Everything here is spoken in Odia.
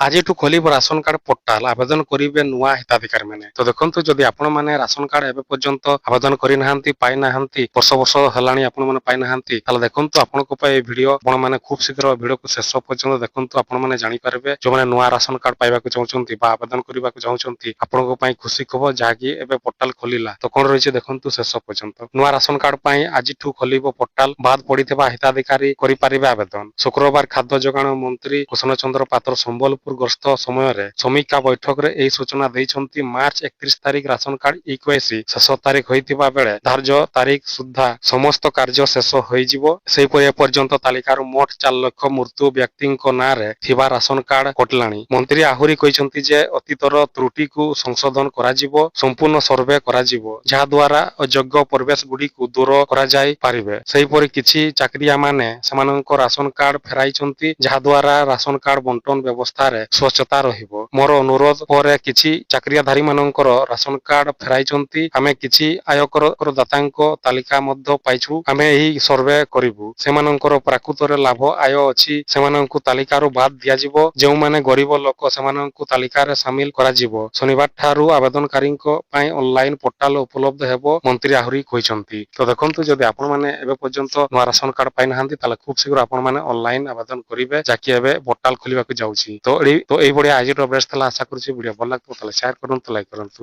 ଆଜିଠୁ ଖୋଲିବ ରାସନ କାର୍ଡ ପୋର୍ଟାଲ ଆବେଦନ କରିବେ ନୂଆ ହିତାଧିକାରୀ ମାନେ। ତ ଦେଖନ୍ତୁ ଯଦି ଆପଣ ମାନେ ରାସନ କାର୍ଡ ଏବେ ପର୍ଯ୍ୟନ୍ତ ଆବେଦନ କରିନାହାନ୍ତି ପାଇନାହାନ୍ତି ବର୍ଷ ବର୍ଷ ହେଲାଣି ଆପଣ ମାନେ ପାଇନାହାନ୍ତି ତାହେଲେ ଦେଖନ୍ତୁ ଆପଣଙ୍କ ପାଇଁ এই ଭିଡିଓ ଆପଣ ମାନେ ଖୁବ ଶୀଘ୍ର ଭିଡିଓକୁ ଶେଷ ପର୍ଯ୍ୟନ୍ତ ଦେଖନ୍ତୁ ଆପଣ ମାନେ ଜାଣିପାରିବେ ଯୋଉମାନେ ନୂଆ ରାସନ କାର୍ଡ ପାଇବାକୁ ଚାହୁଁଛନ୍ତି ବା ଆବେଦନ କରିବାକୁ ଚାହୁଁଛନ୍ତି ଆପଣଙ୍କ ପାଇଁ ଖୁସି ଖବର ଯାହାକି ଏବେ ପୋର୍ଟାଲ ଖୋଲିଲା ତ କଣ ରହିଛି ଦେଖନ୍ତୁ ଶେଷ ପର୍ଯ୍ୟନ୍ତ। ନୂଆ ରାସନ କାର୍ଡ ପାଇଁ ଆଜିଠୁ ଖୋଲିବ ପୋର୍ଟାଲ ବାଦ ପଡିଥିବା ହିତାଧିକାରୀ କରିପାରିବେ ଆବେଦନ। ଶୁକ୍ରବାର ଖାଦ୍ୟ ଯୋଗାଣ ମନ୍ତ୍ରୀ କୃଷ୍ଣ ଚନ୍ଦ୍ର ପାତ୍ର ସମ୍ବଲପୁର ଗସ୍ତ ସମୟରେ ସମୀକ୍ଷା ବୈଠକରେ ଏହି ସୂଚନା ଦେଇଛନ୍ତି। ମାର୍ଚ୍ଚ 31 ତାରିଖ ରାସନ କାର୍ଡ ଇକେୱାଇସି ଶେଷ ତାରିଖ ହୋଇଥିବା ବେଳେ ଧାର୍ଯ୍ୟ ତାରିଖ ସୁଦ୍ଧା ସମସ୍ତ କାର୍ଯ୍ୟ ଶେଷ ହୋଇଯିବ। ସେହିପରି ଏପର୍ଯ୍ୟନ୍ତ ତାଲିକାରୁ ମୋଟ 4 ଲକ୍ଷ ମୃତ୍ୟୁ ବ୍ୟକ୍ତିଙ୍କ ନାଁରେ ଥିବା ରାସନ କାର୍ଡ କଟିଲାଣି। ମନ୍ତ୍ରୀ ଆହୁରି କହିଛନ୍ତି ଯେ ଅତୀତର ତ୍ରୁଟିକୁ ସଂଶୋଧନ କରାଯିବ ସମ୍ପୂର୍ଣ୍ଣ ସର୍ଭେ କରାଯିବ ଯାହାଦ୍ୱାରା ଅଯୋଗ୍ୟ ପରିବେଶ ଗୁଡ଼ିକୁ ଦୂର କରାଯାଇ ପାରିବେ। ସେହିପରି କିଛି ଚାକିରିଆ ମାନେ ସେମାନଙ୍କ ରାସନ କାର୍ଡ ଫେରାଇଛନ୍ତି ଯାହାଦ୍ୱାରା ରାସନ କାର୍ଡ ବଣ୍ଟନ ବ୍ୟବସ୍ଥାରେ ସ୍ୱଚ୍ଛତା ରହିବ। ମୋର ଅନୁରୋଧ ପରେ କିଛି ଚାକିରିଆଧାରୀ ମାନଙ୍କର ରାସନ କାର୍ଡ ଫେରାଇଛନ୍ତି ଆମେ କିଛି ଆୟକର ଦାତାଙ୍କ ତାଲିକା ମଧ୍ୟ ପାଇଛୁ ଆମେ ଏହି ସର୍ଭେ କରିବୁ ସେମାନଙ୍କର ପ୍ରକୃତରେ ଲାଭ ଆୟ ଅଛି ସେମାନଙ୍କୁ ତାଲିକାରୁ ବାଦ ଦିଆଯିବ ଯେଉଁମାନେ ଗରିବ ଲୋକ ସେମାନଙ୍କୁ ତାଲିକାରେ ସାମିଲ କରାଯିବ। ଶନିବାର ଠାରୁ ଆବେଦନକାରୀଙ୍କ ପାଇଁ ଅନଲାଇନ ପୋର୍ଟାଲ ଉପଲବ୍ଧ ହେବ ମନ୍ତ୍ରୀ ଆହୁରି କହିଛନ୍ତି। ତ ଦେଖନ୍ତୁ ଯଦି ଆପଣ ମାନେ ଏବେ ପର୍ଯ୍ୟନ୍ତ ନୂଆ ରାସନ କାର୍ଡ ପାଇନାହାନ୍ତି ତାହେଲେ ଖୁବ ଶୀଘ୍ର ଆପଣ ମାନେ ଅନଲାଇନ ଆବେଦନ କରିବେ ଯାହାକି ଏବେ ପୋର୍ଟାଲ ଖୋଲିବାକୁ ଯାଉଛି। ତ ଏଇଭଳିଆ ଆଜିର ଅଭ୍ୟାସ ଥିଲା ଆଶା କରୁଛି ଭିଡିଓ ଭଲ ଲାଗିବ ତାହେଲେ ସେୟାର କରନ୍ତୁ ଲାଇକ୍ କରନ୍ତୁ।